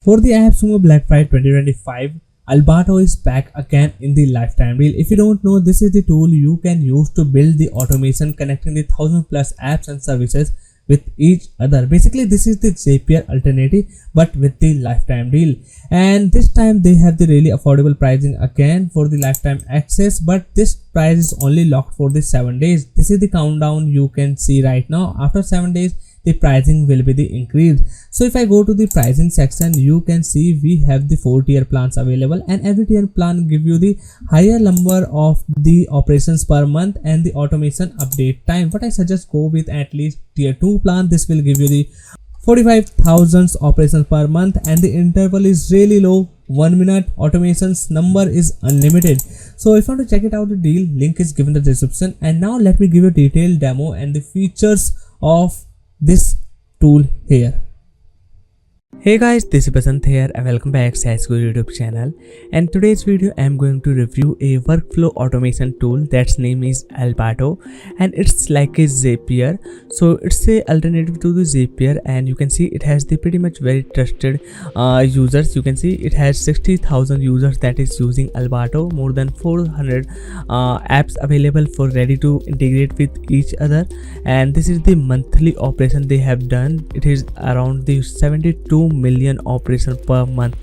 For the AppSumo Black Friday 2025, Albato is back again in the lifetime deal. If you don't know, this is the tool you can use to build the automation connecting the 1000+ apps and services with each other. Basically, this is the Zapier alternative but with the lifetime deal. And this time they have the really affordable pricing again for the lifetime access, but this price is only locked for the 7 days. This is the countdown you can see right now. After 7 days, the pricing will be the increased. So if I go to the pricing section, you can see we have the 4-tier plans available, and every tier plan give you the higher number of the operations per month and the automation update time. But I suggest go with at least tier 2 plan. This will give you the 45,000 operations per month and the interval is really low, 1 minute. Automations number is unlimited. So if you want to check it out, the deal link is given in the description. And now let me give you a detailed demo and the features of this tool here. Hey guys, this is Basant here and welcome back to SaaS YouTube channel. And today's video I am going to review a workflow automation tool that's name is Albato, and it's like a Zapier. So it's a alternative to the Zapier, and you can see it has the pretty much very trusted users. You can see it has 60,000 users that is using Albato, more than 400 apps available for ready to integrate with each other. And this is the monthly operation they have done. It is around the 72 million operations per month.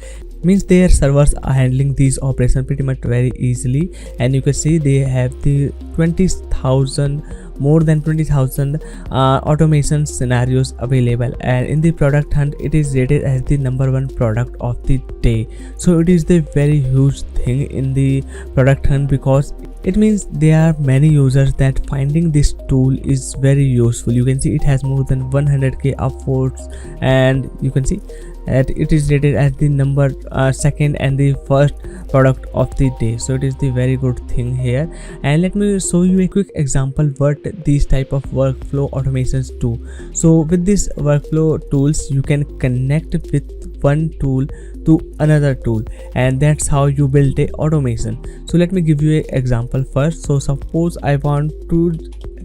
Means their servers are handling these operations pretty much very easily. And you can see they have the 20,000, more than 20,000 automation scenarios available, and in the product hunt it is rated as the #1 product of the day. So it is the very huge thing in the product hunt, because it means there are many users that finding this tool is very useful. You can see it has more than 100k upvotes, and you can see that it is rated as the second and the first product of the day. So it is the very good thing here. And let me show you a quick example what these type of workflow automations do. So with this workflow tools, you can connect with one tool to another tool, and that's how you build a automation. So let me give you an example first. So suppose I want to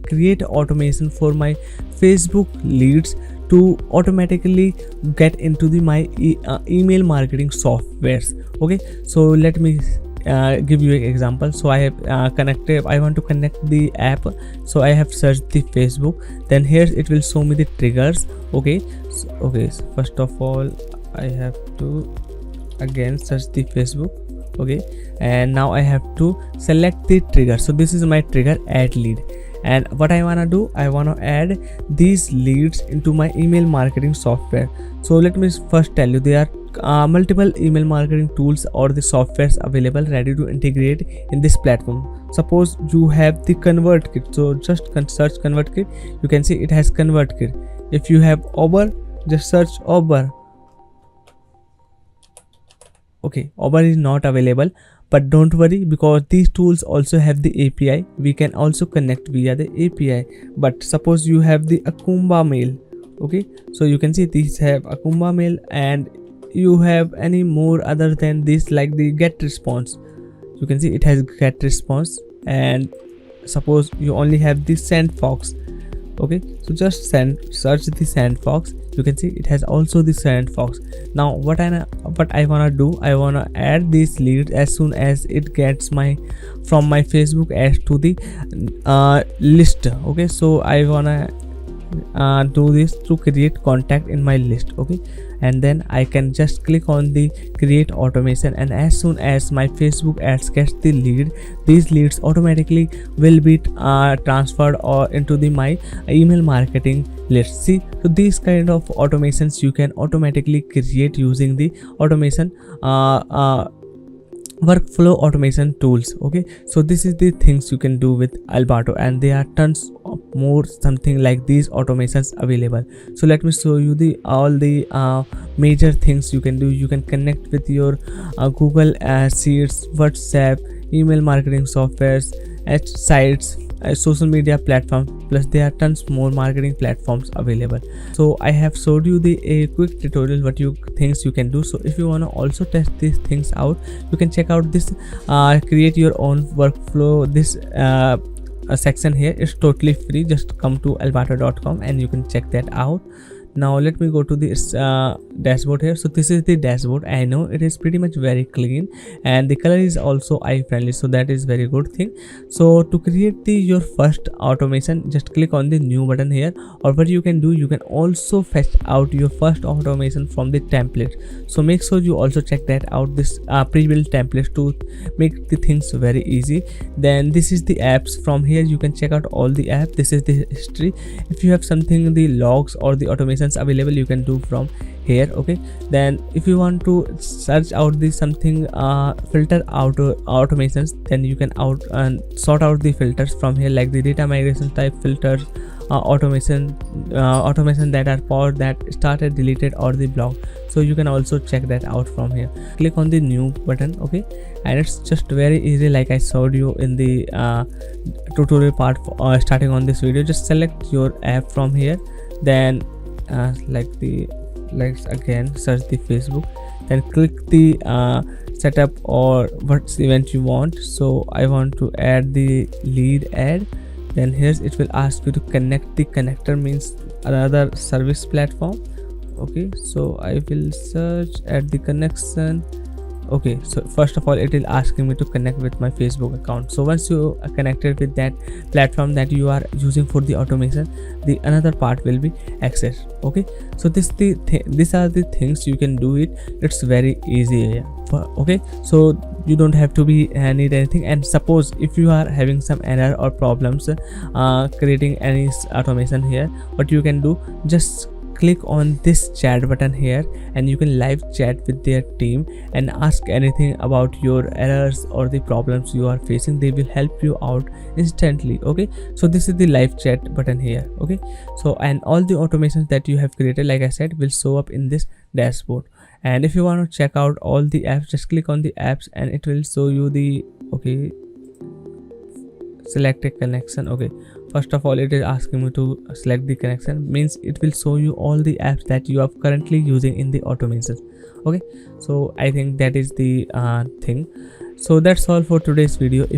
create automation for my Facebook leads to automatically get into the my email marketing softwares. Okay, so let me give you an example. So I have I want to connect the app. So I have searched the Facebook, then here it will show me the triggers. Okay, so first of all I have to again search the Facebook. Okay, and now I have to select the trigger. So this is my trigger, add lead. And what I wanna do, I wanna add these leads into my email marketing software. So let me first tell you, there are multiple email marketing tools or the softwares available ready to integrate in this platform. Suppose you have the ConvertKit, so just search ConvertKit. You can see it has ConvertKit. If you have Uber, just search Uber. Okay, Uber is not available, but don't worry, because these tools also have the API. We can also connect via the API. But suppose you have the Akumba mail. Okay, so you can see these have Akumba mail, and you have any more other than this, like the get response. You can see it has get response. And suppose you only have the sandfox. Okay, so just search the sandfox. You can see it has also the sandfox. Now what I wanna do, I wanna add these leads as soon as it gets from my Facebook ads to the list. Okay, so I wanna do this to create contact in my list. Okay, and then I can just click on the create automation, and as soon as my Facebook ads gets the lead, these leads automatically will be transferred or into my email marketing list. See, so these kind of automations you can automatically create using the automation workflow automation tools. Okay, so this is the things you can do with Albato, and there are tons of more something like these automations available. So let me show you all the major things you can do. You can connect with your Google Sheets, WhatsApp, email marketing softwares, sites, social media platforms, plus there are tons more marketing platforms available. So I have showed you a quick tutorial what things you can do. So if you want to also test these things out, you can check out this create your own workflow. This section here is totally free. Just come to albato.com and you can check that out. Now let me go to this dashboard here. So this is the dashboard. I know it is pretty much very clean, and the color is also eye friendly, so that is very good thing. So to create your first automation, just click on the new button here, or what you can do, you can also fetch out your first automation from the template. So make sure you also check that out, this pre-built templates, to make the things very easy. Then this is the apps. From here you can check out all the apps. This is the history. If you have something, the logs or the automations available, you can do from here. Okay, then if you want to search out the something, filter out automations, then you can sort out the filters from here, like the data migration type filters, automation that are paused, that started, deleted, or the block. So you can also check that out from here. Click on the new button. Okay, and it's just very easy, like I showed you in the tutorial part starting on this video. Just select your app from here, then let's again search the Facebook, then click the setup or what event you want. So I want to add the lead ad. Then here it will ask you to connect. The connector means another service platform. Okay, so I will search at the connection. Okay, so first of all it will asking me to connect with my Facebook account. So once you are connected with that platform that you are using for the automation, the another part will be accessed. Okay, so these are the things you can do it. It's very easy. Okay, so you don't have to be need anything. And suppose if you are having some error or problems creating any automation here, what you can do, just click on this chat button here, and you can live chat with their team and ask anything about your errors or the problems you are facing. They will help you out instantly. Okay, so this is the live chat button here. Okay, so and all the automations that you have created, like I said, will show up in this dashboard. And if you want to check out all the apps, just click on the apps and it will show you the, okay, select a connection. Okay, first of all it is asking me to select the connection, means it will show you all the apps that you are currently using in the automations. Okay, so I think that is the thing. So that's all for today's video. If